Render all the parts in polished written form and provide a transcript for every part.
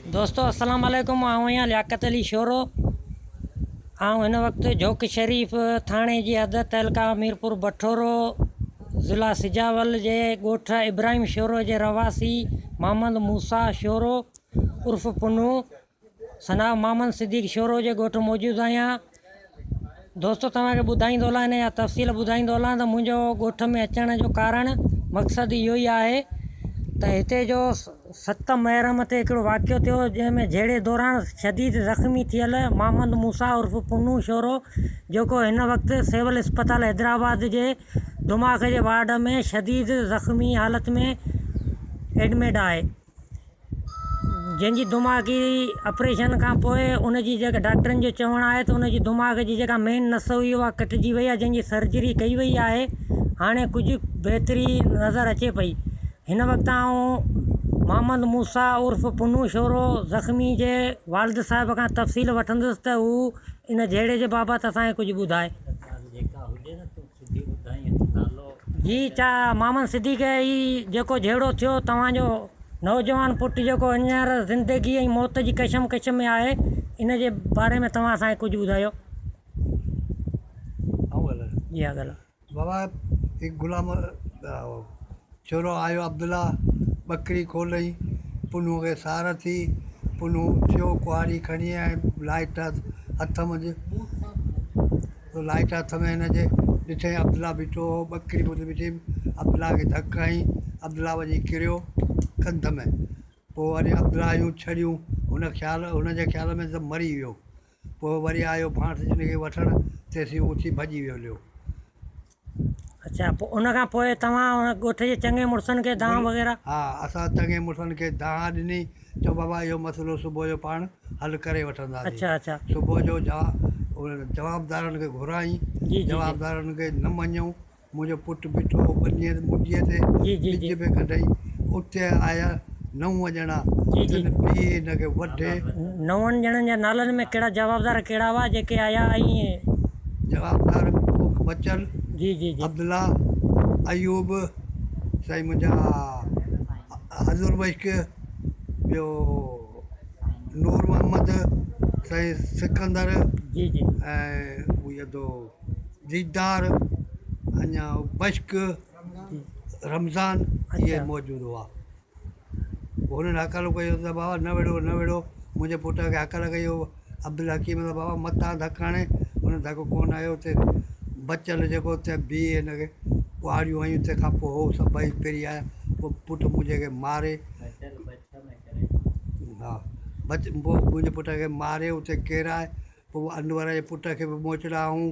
दोस्तों अस्सलाम वालेकुम। आऊं यहाँ लियाकत अली शोरो। आऊं इन वक्त जोक शरीफ थाणे जी हद तहलका मीरपुर बठोरो ज़िला सिजावल जे ॻोठ इब्राहिम शोरो जे रवासी मोहम्मद मूसा शोरो उर्फ़ पुनू सना मोहम्मद सिद्दीक़ शोरो जे ॻोठ मौजूदु आहियां। दोस्तों तव्हांखे ॿुधाईंदो हलां, हिन जा तफ़सील ॿुधाईंदो हलां त मुंहिंजो ॻोठ में अचण जो कारण मक़सदु इहो ई आहे त हिते जो 7 मुहर्रम ते हिकिड़ो वाक़ियो थियो जंहिंमें जहिड़े दौरान शदीद ज़ख़्मी थियल मोहम्मद मूसा उर्फ़ पुनू शोरो जेको हिन वक़्तु सिविल इस्पताल हैदराबाद जे दिमाग़ जे वार्ड में शदीद ज़ख़्मी हालत में एडमिट आहे, जंहिंजी दिमाग़ी ऑपरेशन खां पोइ उनजी जेका डॉक्टरनि जो चवणु आहे त उनजी दिमाग़ जी जेका मेन नस हुई उहा कटिजी वई आहे, जंहिंजी सर्जरी कई वई आहे। हाणे कुझु बहितरी नज़र अचे पई। हिन वक़्तु आऊं मोहम्मद मूसा उर्फ़ पुनू शोरो ज़ख़्मी जे वालिद साहिब खां तफ़सील वठंदुसि त हू इन जहिड़े जे बाबति असांखे कुझु ॿुधाए। जी चा मोहम्मद सिद्दीक़ ई जेको जहिड़ो थियो तव्हांजो नौजवान पुटु जेको हींअर ज़िंदगी ऐं मौत जी कशम में आहे, इन जे बारे में तव्हां असांखे कुझु ॿुधायो। जी हा ॻाल्हि बाबा एक गुलाम छोरो आयो अब्दुल्ला बकरी खोलई पुनू खे सार थी पुनू थियो कुआरी खणी ऐं लाइट हथ मंझि तो लाइट हथ में हिनजे ॾिठई अब्दुल्ला बीठो हो, बकरी ॿुधी बीठी अब्दुल्ला खे धक हई, अब्दुल्ला वञी किरियो कंध में। पोइ वरी अब्दुल्ला यूं छड़ियूं हुनजे ख़्याल में त मरी वियो। पोइ वरी आयो भांठ जिन खे वठणु तेसीं उथी भॼी वियो लियो। अच्छा, पोइ उन खां पोइ तव्हां ॻोठ जे चङे मुड़ुसनि खे दांह वग़ैरह? हा, असां चङे मुड़ुसनि खे दांह ॾिनी, चओ बाबा इहो मसइलो सुबुह जो पाण हल करे वठंदासीं। अच्छा अच्छा। सुबुह जो जवाबदारनि खे घुराई, जवाबदारनि खे न मञूं। मुंहिंजो पुटु बीठो मुंडीअ ते ॿिज पे कढई, उते आया 9 ॼणा पी हिनखे वढे। 9 ॼणनि जे नालनि में कहिड़ा जवाबदार कहिड़ा हुआ जेके आया? ऐं जवाबदार बचल जी जी जी अब्दुल्ला अयूब साईं मुंहिंजा हज़ूर बश्क, ॿियो नूर मोहम्मद साईं सिकंदर जी जी ऐं इहो तो दीदार अञा बश्क रमज़ान इहे मौजूदु हुआ। हुननि हकल कयो त बाबा न वेड़ो मुंहिंजे पुट खे हकल कई अब्दुल हकीम त बाबा मथां धक हणे, हुन धक कोन आयो। उते बचल जेको उते बीह हिनखे कुआरियूं हयूं, तंहिंखां पोइ हो सभई पहिरीं आया। पोइ पुटु मुंहिंजे खे मारे, हा पोइ मुंहिंजे पुट खे मारे उते केराए। पोइ अनवर जे पुट खे बि मोचड़ा हूं,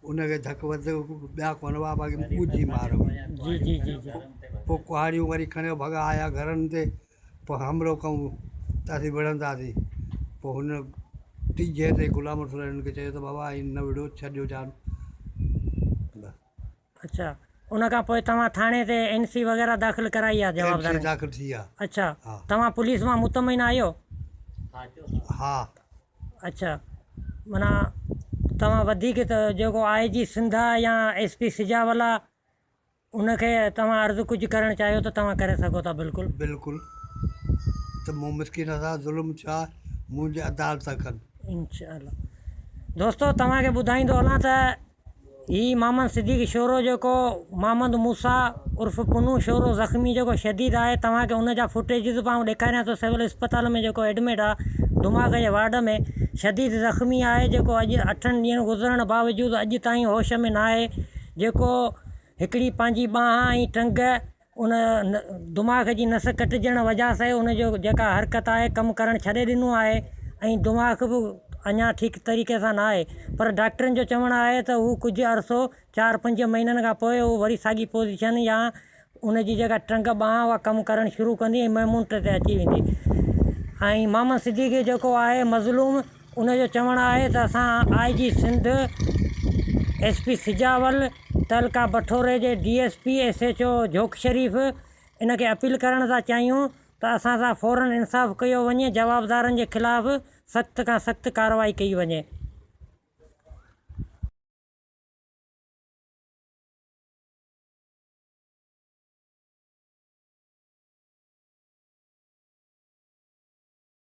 उनखे धक वध ॿिया कोन हुआ, बाक़ी ॿुझी मारो। जी जी जी जी पोइ कुआरियूं वरी खणियो भॻा आया घरनि ते। पोइ हमिलो कयूं त असीं विढ़ंदासीं। पोइ हुन टीजे ते गुलाम रसूल खे चयो त बाबा ही न विढ़ो, छॾियो जान। अच्छा, उन खां पोइ तव्हां थाणे ते NC वग़ैरह दाख़िल कराई आहे? जवाबदार दाख़िल थी आहे। अच्छा, तव्हां पुलिस मां मुतमिन आहियो? हा। अच्छा, माना तव्हां वधीक त जेको IG सिंध आहे या SP सिजावल आहे उनखे तव्हां अर्ज़ु कुझु करणु चाहियो त तव्हां करे सघो था। बिल्कुलु बिल्कुलु, त मूं मिसकिन सां ज़ुल्म छा मुंहिंजे अदालत कनि इंशाअल्लाह। दोस्तो तव्हांखे ॿुधाईंदो हलां त हीअ मोहम्मद सिद्दीक़ शोरो जेको मोहम्मद मूसा उर्फ़ पुनू शोरो ज़ख़्मी जेको शदीद आहे, तव्हांखे उनजा फुटेजिस बि आउं ॾेखारियां थो। सिविल इस्पताल में जेको एडमिट आहे दिमाग़ जे वार्ड में शदीद ज़ख़्मी आहे, जेको अॼु 8 ॾींहं गुज़रण बावजूदि अॼु ताईं होश में न आहे, जेको हिकिड़ी पंहिंजी ॿांह ऐं टंग उन दिमाग़ जी नस कटिजण वजह सां उनजो जेका हरकत आहे कमु करणु छॾे ॾिनो आहे ऐं दिमाग़ बि अञा ठीकु तरीक़े सां न आहे। पर डॉक्टरनि जो चवणु आहे त हू कुझु अरसो 4-5 महीननि खां पोइ हू वरी साॻी पोज़ीशन या उनजी जेका टंग ॿांह उहा कमु करणु शुरू कंदी ऐं महमूद ते अची वेंदी। ऐं मोहम्मद सिद्दीक़ जेको आहे मज़लूम, उनजो चवणु आहे त असां IG सिंध SP सिजावल तहलका बठोरे जे DSP SHO जोक शरीफ इनखे अपील करणु था चाहियूं त असां सां फ़ौरन इंसाफ़ कयो वञे, जवाबदारनि जे ख़िलाफ़ु सख़्त खां सख़्तु कार्रवाई कई वञे।